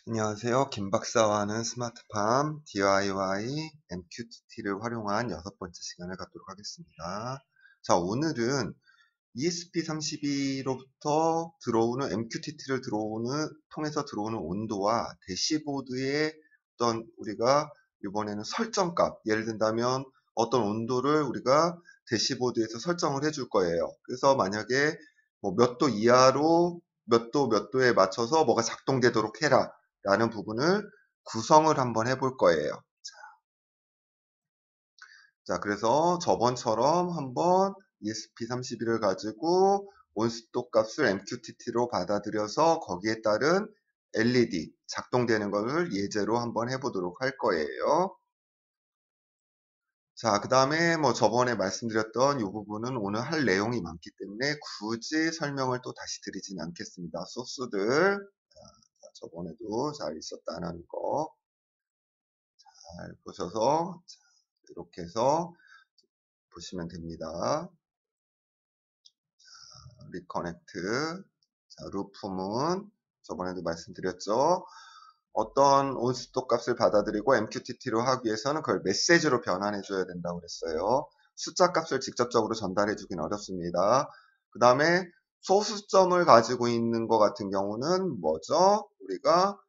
안녕하세요. 김 박사와 하는 스마트팜 DIY MQTT를 활용한 6번째 시간을 갖도록 하겠습니다. 자, 오늘은 ESP32로부터 들어오는 MQTT를 통해서 들어오는 온도와 대시보드의 어떤 우리가 이번에는 설정값, 예를 든다면 어떤 온도를 우리가 대시보드에서 설정을 해줄 거예요. 그래서 만약에 뭐 몇 도 이하로 몇 도에 맞춰서 뭐가 작동되도록 해라 라는 부분을 구성을 한번 해볼 거예요. 자, 그래서 저번처럼 한번 ESP32를 가지고 온습도 값을 MQTT로 받아들여서 거기에 따른 LED 작동되는 것을 예제로 한번 해보도록 할 거예요. 자, 그 다음에 뭐 저번에 말씀드렸던 이 부분은 오늘 할 내용이 많기 때문에 굳이 설명을 또 다시 드리진 않겠습니다. 소스들, 저번에도 잘 있었다는 거 잘 보셔서 이렇게 해서 보시면 됩니다. 리커넥트, 자, 루프문, 저번에도 말씀드렸죠. 어떤 온습도 값을 받아들이고 MQTT로 하기 위해서는 그걸 메시지로 변환해 줘야 된다고 그랬어요. 숫자 값을 직접적으로 전달해 주긴 어렵습니다. 그 다음에 소수점을 가지고 있는 것 같은 경우는 뭐죠? 우리가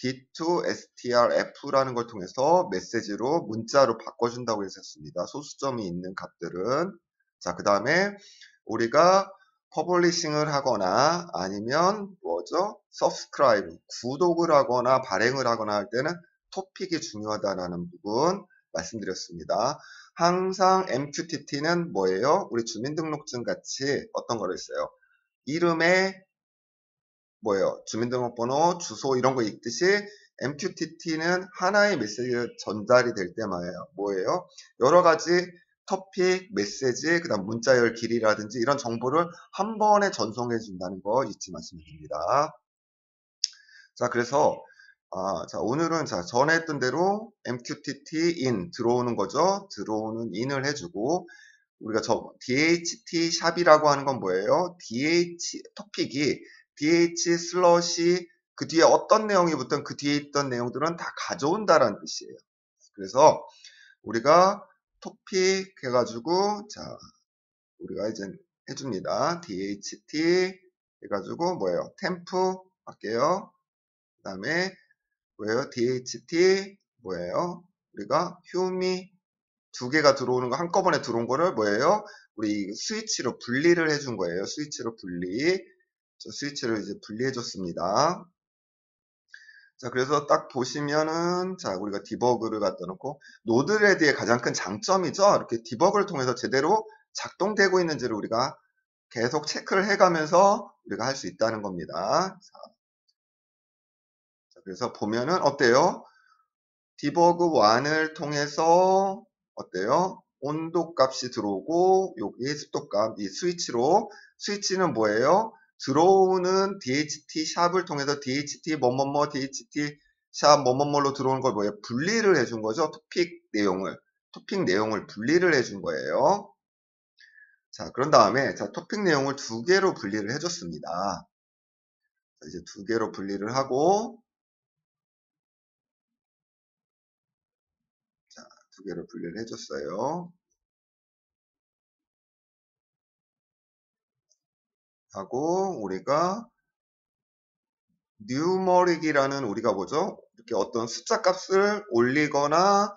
D2STRF라는 걸 통해서 메시지로 문자로 바꿔준다고 했었습니다. 소수점이 있는 값들은. 자, 그 다음에 우리가 퍼블리싱을 하거나 아니면 뭐죠? subscribe, 구독을 하거나 발행을 하거나 할 때는 토픽이 중요하다는 부분 말씀드렸습니다. 항상 MQTT는 뭐예요? 우리 주민등록증 같이 어떤 거를 써요? 이름에 뭐예요? 주민등록번호, 주소 이런 거 있듯이 MQTT는 하나의 메시지가 전달이 될 때만 뭐예요? 여러 가지 토픽, 메시지, 그 다음 문자열 길이라든지 이런 정보를 한 번에 전송해 준다는 거 잊지 마시면 됩니다. 자, 그래서 자, 오늘은 전에 했던 대로 MQTT in 들어오는 거죠. 들어오는 in을 해주고 우리가 DHT 샵이라고 하는 건 뭐예요? 토픽이 DH 슬러시 그 뒤에 어떤 내용이 붙든 그 뒤에 있던 내용들은 다 가져온다라는 뜻이에요. 그래서 우리가 토픽 해가지고 우리가 이제 해줍니다. DHT 해가지고 뭐예요? 템프 할게요. 그 다음에 뭐예요? DHT 뭐예요? 우리가 휴미 두 개가 들어오는 거 한꺼번에 들어온 거를 뭐예요? 우리 스위치로 분리를 해준 거예요. 스위치로 분리. 스위치를 이제 분리해 줬습니다. 자, 그래서 딱 보시면은, 우리가 디버그를 갖다 놓고, 노드레드의 가장 큰 장점이죠. 이렇게 디버그를 통해서 제대로 작동되고 있는지를 우리가 계속 체크를 해가면서 우리가 할 수 있다는 겁니다. 자, 그래서 보면은 어때요? 디버그 1을 통해서 어때요? 온도 값이 들어오고 여기 습도 값, 이 스위치는 뭐예요? 들어오는 DHT 샵을 통해서 DHT 뭐뭐뭐 DHT 샵 뭐뭐뭐로 들어오는 걸 뭐예요? 분리를 해준 거죠. 토픽 내용을 분리를 해준 거예요. 자, 그런 다음에 토픽 내용을 두 개로 분리를 해줬습니다. 자, 이제 두 개로 분리를 하고 두 개로 분리를 해줬어요. 하고 우리가 뉴머릭이라는 우리가 뭐죠? 이렇게 어떤 숫자 값을 올리거나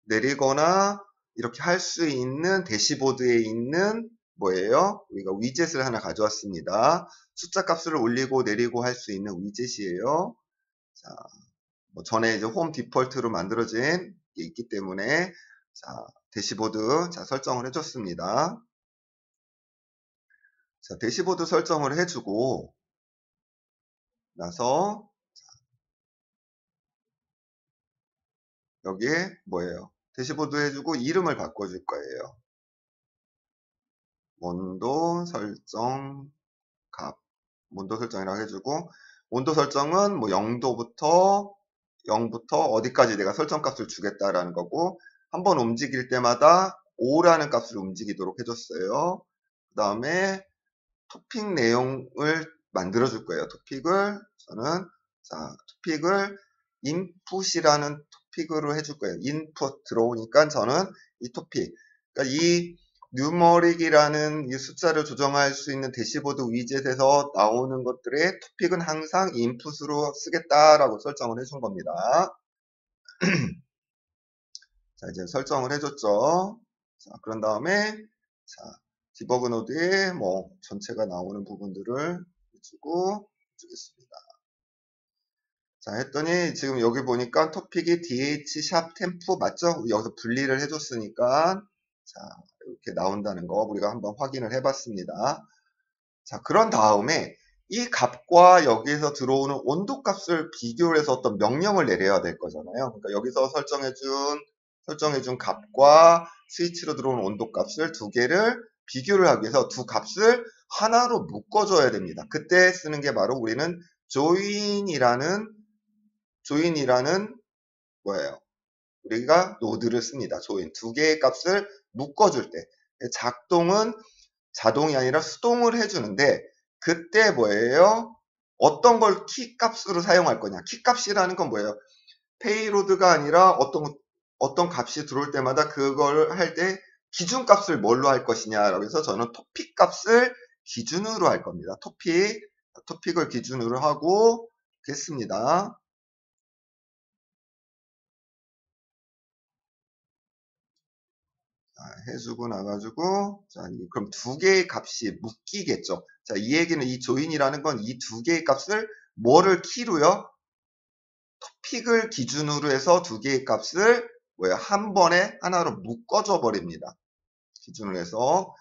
내리거나 이렇게 할 수 있는 대시보드에 있는 뭐예요? 우리가 위젯을 하나 가져왔습니다. 숫자 값을 올리고 내리고 할 수 있는 위젯이에요. 자, 뭐 전에 이제 홈 디폴트로 만들어진 게 있기 때문에 대시보드 설정을 해줬습니다. 자, 대시보드 설정을 해주고 나서 여기에 뭐예요? 대시보드 해주고 이름을 바꿔줄 거예요. 온도 설정 값. 온도 설정이라고 해주고 온도 설정은 뭐 0도부터 어디까지 내가 설정 값을 주겠다라는 거고 한번 움직일 때마다 5라는 값을 움직이도록 해줬어요. 그 다음에 토픽 내용을 만들어 줄 거예요. 토픽을 저는 자, 토픽을 input이라는 토픽으로 해줄 거예요. input 들어오니까 저는 이 토픽, 그러니까 이 numeric이라는 이 숫자를 조정할 수 있는 대시보드 위젯에서 나오는 것들의 토픽은 항상 input으로 쓰겠다라고 설정을 해준 겁니다. 자, 이제 설정을 해줬죠. 자, 그런 다음에, 자, 디버그 노드에 뭐, 전체가 나오는 부분들을 해주겠습니다. 자, 했더니, 지금 여기 보니까 토픽이 dh-temp 맞죠? 여기서 분리를 해줬으니까, 자, 이렇게 나온다는 거 우리가 한번 확인을 해봤습니다. 자, 그런 다음에, 이 값과 여기에서 들어오는 온도 값을 비교를 해서 어떤 명령을 내려야 될 거잖아요. 그러니까 여기서 설정해준 값과 스위치로 들어오는 온도 값을 두 개를 비교를 하기 위해서 두 값을 하나로 묶어줘야 됩니다. 그때 쓰는 게 바로 우리는 join이라는 뭐예요? 우리가 노드를 씁니다. join. 두 개의 값을 묶어줄 때. 작동은 자동이 아니라 수동을 해주는데, 그때 뭐예요? 어떤 걸 키 값으로 사용할 거냐. 키 값이라는 건 뭐예요? 페이로드가 아니라 어떤 값이 들어올 때마다 그걸 할 때 기준 값을 뭘로 할 것이냐라고 해서 저는 토픽 값을 기준으로 할 겁니다. 토픽을 기준으로 하고 했습니다. 자, 해주고 나가지고 자, 그럼 두 개의 값이 묶이겠죠. 자, 이 얘기는 이 조인이라는 건 이 두 개의 값을 뭐를 키로요? 토픽을 기준으로 해서 두 개의 값을 한 번에 하나로 묶어줘 버립니다. 기준으로 해서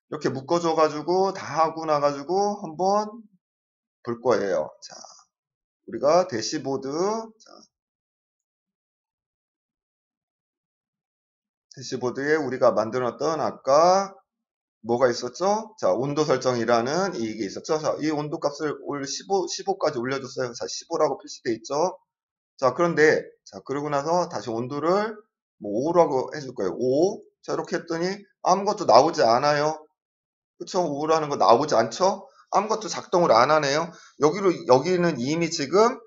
이렇게 묶어줘 가지고 다 하고 나가지고 한번 볼 거예요. 자, 우리가 대시보드, 대시보드에 우리가 만들었던 아까 뭐가 있었죠? 자, 온도 설정이라는 이게 있었죠? 자, 이 온도 값을 15까지 올려줬어요. 자, 15라고 표시되어 있죠? 자, 그런데, 자, 그러고 나서 다시 온도를 뭐 5라고 해줄 거예요. 5. 자, 이렇게 했더니 아무것도 나오지 않아요. 그쵸? 5라는 거 나오지 않죠? 아무것도 작동을 안 하네요. 여기는 이미 지금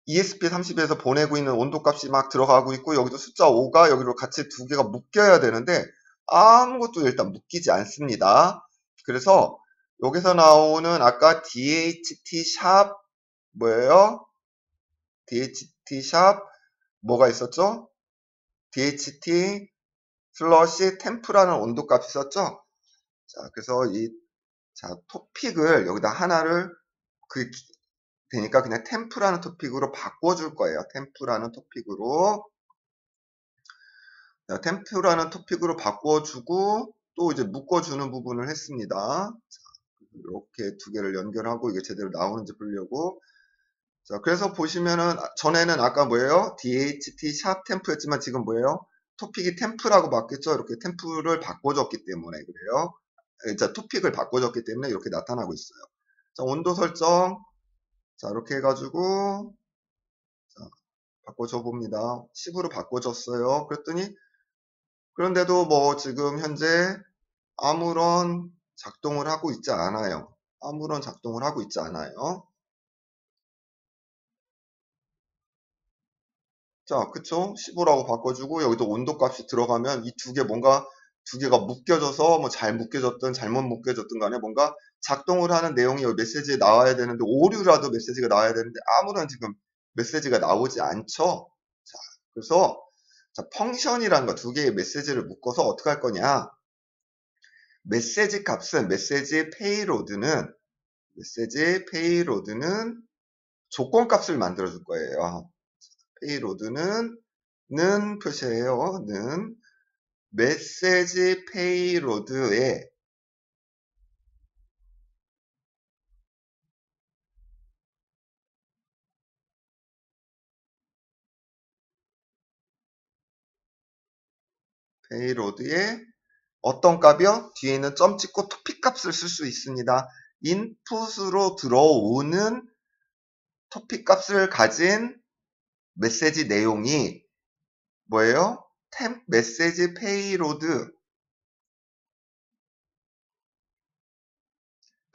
ESP30에서 보내고 있는 온도값이 막 들어가고 있고, 여기도 숫자 5가 여기로 같이 두 개가 묶여야 되는데, 아무것도 일단 묶이지 않습니다. 그래서 여기서 나오는 아까 DHT 샵 뭐예요? DHT 샵 뭐가 있었죠? DHT 슬러시 템프라는 온도값이 있었죠? 자, 그래서 토픽을 여기다 하나를 되니까 그냥 템프라는 토픽으로 바꿔줄 거예요. 템프라는 토픽으로 바꿔주고 또 이제 묶어주는 부분을 했습니다. 자, 이렇게 두 개를 연결하고 이게 제대로 나오는지 보려고. 자, 그래서 보시면은 전에는 아까 뭐예요? DHT 샵 템프였지만 지금 뭐예요? 토픽이 템프라고 바뀌었죠? 이렇게 템프를 바꿔줬기 때문에 그래요. 자, 토픽을 바꿔줬기 때문에 이렇게 나타나고 있어요. 자, 온도 설정. 자, 이렇게 해가지고 자, 바꿔줘 봅니다. 10으로 바꿔줬어요. 그런데도 뭐 지금 현재 아무런 작동을 하고 있지 않아요. 아무런 작동을 하고 있지 않아요. 자, 그쵸? 15라고 바꿔주고 여기도 온도 값이 들어가면 이 두 개가 묶여져서 뭐 잘 묶여졌든 잘못 묶여졌든 간에 뭔가 작동을 하는 내용이 메시지에 나와야 되는데 오류라도 메시지가 나와야 되는데 아무런 지금 메시지가 나오지 않죠? 자, 그래서 자, 펑션이라는 거 두 개의 메시지를 묶어서 어떻게 할 거냐? 메시지 값은 메시지 페이로드는 조건 값을 만들어 줄 거예요. 페이로드는 는 표시해요. 는 메시지 페이로드에 어떤 값이요? 뒤에 있는 점 찍고 토픽 값을 쓸 수 있습니다. 인풋으로 들어오는 토픽 값을 가진 메시지 내용이 뭐예요?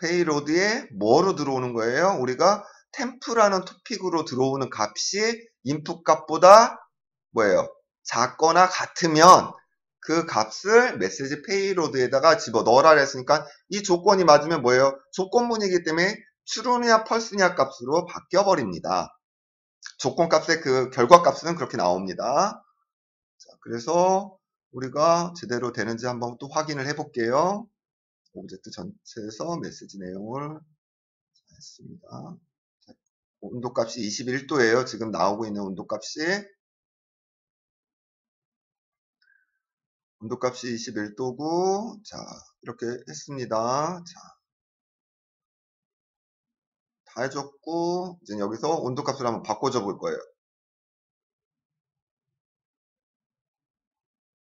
페이로드에 뭐로 들어오는 거예요? 우리가 템프라는 토픽으로 들어오는 값이 인풋 값보다 뭐예요? 작거나 같으면 그 값을 메시지 페이로드에다가 집어넣으라 했으니까 이 조건이 맞으면 뭐예요? 조건문이기 때문에 true냐 false냐 값으로 바뀌어버립니다. 조건값의 그 결과값은 그렇게 나옵니다. 자, 그래서 우리가 제대로 되는지 한번 또 확인을 해볼게요. 오브젝트 전체에서 메시지 내용을 했습니다. 자, 온도값이 21도예요. 지금 나오고 있는 온도값이 21도고, 자, 이렇게 했습니다. 자, 다 해줬고, 이제 여기서 온도값을 한번 바꿔줘 볼 거예요.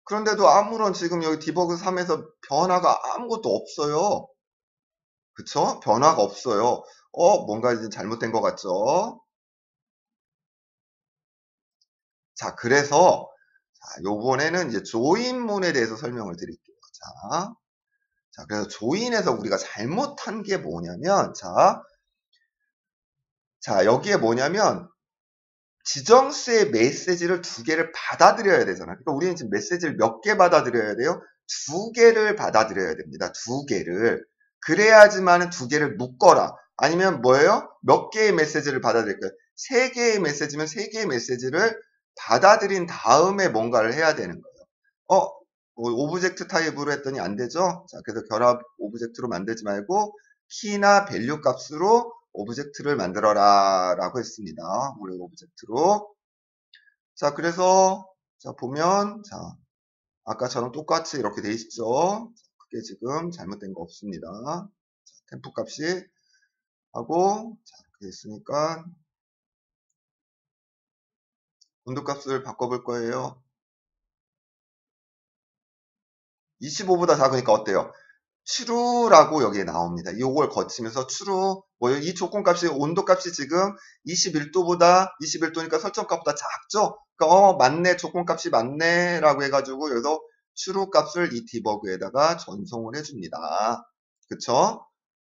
그런데도 아무런 지금 여기 디버그 3에서 변화가 아무것도 없어요. 그쵸? 변화가 없어요. 뭔가 이제 잘못된 것 같죠? 자, 그래서, 자, 요번에는 이제 조인문에 대해서 설명을 드릴게요. 자, 그래서 조인에서 우리가 잘못한 게 뭐냐면, 자, 여기에 뭐냐면, 지정수의 메시지를 2개를 받아들여야 되잖아요. 그러니까 우리는 지금 메시지를 몇 개 받아들여야 돼요? 2개를 받아들여야 됩니다. 2개를. 그래야지만 2개를 묶어라. 아니면 뭐예요? 몇 개의 메시지를 받아들일까요? 3개의 메시지면 3개의 메시지를 받아들인 다음에 뭔가를 해야 되는 거예요. 오브젝트 타입으로 했더니 안 되죠? 자, 그래서 결합 오브젝트로 만들지 말고 키나 밸류 값으로 오브젝트를 만들어라 라고 했습니다. 우리 오브젝트로. 자, 그래서 자 보면 자 아까처럼 똑같이 이렇게 돼 있죠. 그게 지금 잘못된 거 없습니다. 자, 템프 값이 하고 자 이렇게 있으니까 온도 값을 바꿔볼 거예요. 25보다 작으니까 어때요? true라고 여기에 나옵니다. 이걸 거치면서 true, 이 조건값이, 온도값이 지금 21도니까 설정값보다 작죠? 그러니까, 맞네, 조건값이 맞네, 라고 해가지고, 여기서 true 값을 이 디버그에다가 전송을 해줍니다. 그쵸?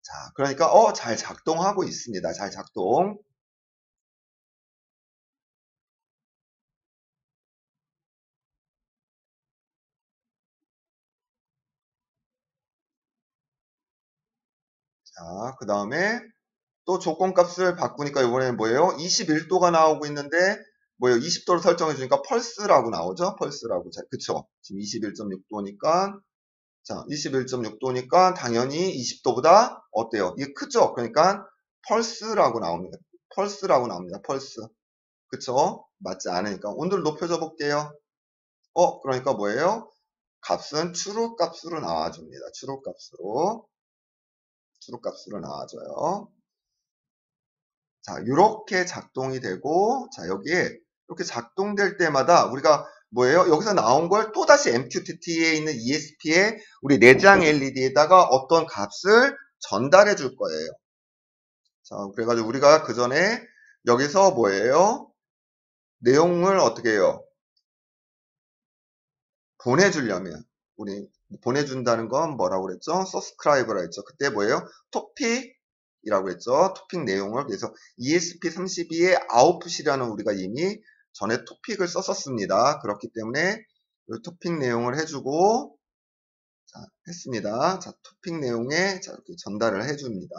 자, 그러니까, 잘 작동하고 있습니다. 잘 작동. 자, 그 다음에, 또 조건값을 바꾸니까 이번에는 뭐예요? 21도가 나오고 있는데 뭐예요? 20도로 설정해 주니까 펄스라고 나오죠? 펄스라고. 자, 그쵸? 지금 21.6도니까 자, 21.6도니까 당연히 20도보다 어때요? 이게 크죠? 그러니까 펄스라고 나옵니다. 펄스라고 나옵니다. 펄스. 그쵸? 맞지 않으니까 온도를 높여줘 볼게요. 그러니까 뭐예요? 값은 추루 값으로 나와줍니다. 추루 값으로 나와줘요. 자, 이렇게 작동이 되고, 자, 여기에 이렇게 작동될 때마다 우리가 뭐예요? 여기서 나온 걸 또다시 MQTT에 있는 ESP에 우리 내장 LED에다가 어떤 값을 전달해 줄 거예요. 자, 그래가지고 우리가 그 전에 여기서 뭐예요? 내용을 어떻게 해요? 보내주려면, 우리 보내준다는 건 뭐라고 그랬죠? subscribe라고 했죠. 그때 뭐예요? 토픽, 이라고 했죠. 토픽 내용을. 그래서 ESP32의 아웃풋이라는 우리가 이미 전에 토픽을 썼었습니다. 그렇기 때문에 이 토픽 내용을 해주고 자, 했습니다. 자, 토픽 내용에 자, 이렇게 전달을 해줍니다.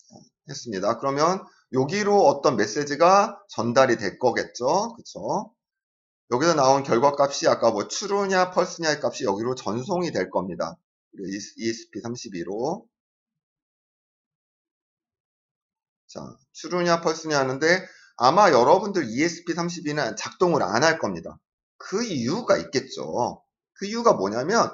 자, 했습니다. 그러면 여기로 어떤 메시지가 전달이 될 거겠죠. 그쵸? 여기서 나온 결과값이 아까 뭐 true냐 false냐의 값이 여기로 전송이 될 겁니다. ESP32로. 자, true냐 false냐 하는데 아마 여러분들 ESP32는 작동을 안 할 겁니다. 그 이유가 있겠죠. 그 이유가 뭐냐면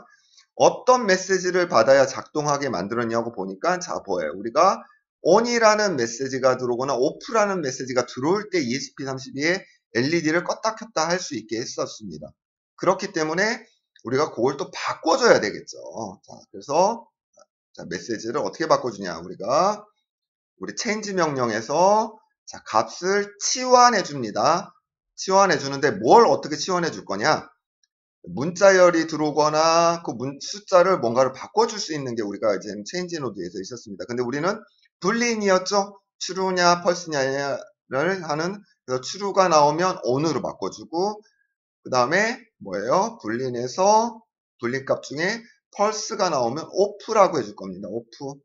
어떤 메시지를 받아야 작동하게 만들었냐고 보니까 자 보여요. 우리가 on이라는 메시지가 들어오거나 off라는 메시지가 들어올 때 ESP32에 LED를 껐다 켰다 할 수 있게 했었습니다. 그렇기 때문에 우리가 그걸 또 바꿔줘야 되겠죠. 자, 그래서 자, 메시지를 어떻게 바꿔주냐. 우리 change 명령에서 자, 값을 치환해 줍니다. 치환해 주는데 뭘 어떻게 치환해 줄 거냐? 문자열이 들어오거나 그 숫자를 뭔가를 바꿔줄 수 있는 게 우리가 이제 체인지 노드에서 있었습니다. 근데 우리는 불린이었죠. true냐 false냐를 하는, 그래서 true가 나오면 on으로 바꿔주고, 그 다음에 뭐예요? 불린에서 불린값 중에 false가 나오면 off라고 해줄 겁니다. off.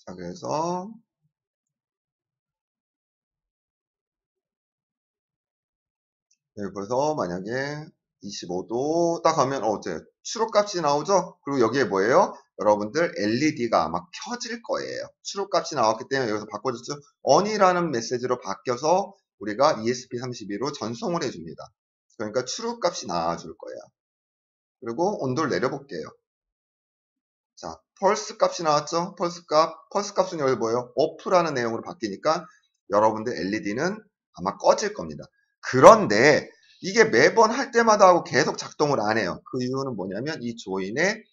자, 그래서 그래서 만약에 25도 딱 하면 어때? 추로값이 나오죠? 그리고 여기에 뭐예요? 여러분들 LED가 아마 켜질 거예요. 추로값이 나왔기 때문에 여기서 바꿔줬죠? on이라는 메시지로 바뀌어서 우리가 ESP32로 전송을 해줍니다. 그러니까 추로값이 나와줄 거예요. 그리고 온도를 내려볼게요. 자, 펄스 값이 나왔죠? 펄스 값은 여기 뭐예요? off라는 내용으로 바뀌니까 여러분들 LED는 아마 꺼질 겁니다. 그런데 이게 매번 할 때마다 하고 계속 작동을 안 해요. 그 이유는 뭐냐면 이 조인에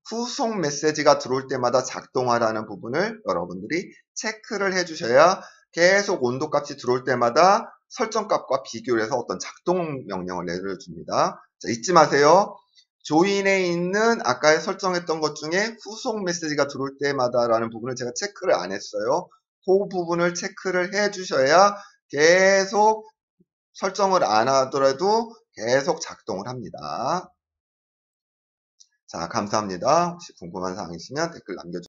후속 메시지가 들어올 때마다 작동하라는 부분을 여러분들이 체크를 해주셔야 계속 온도 값이 들어올 때마다 설정 값과 비교를 해서 어떤 작동 명령을 내려줍니다. 자, 잊지 마세요. 조인에 있는 아까 설정했던 것 중에 후속 메시지가 들어올 때마다라는 부분을 제가 체크를 안 했어요. 그 부분을 체크를 해주셔야 계속 설정을 안 하더라도 계속 작동을 합니다. 자, 감사합니다. 혹시 궁금한 사항 있으면 댓글 남겨주세요.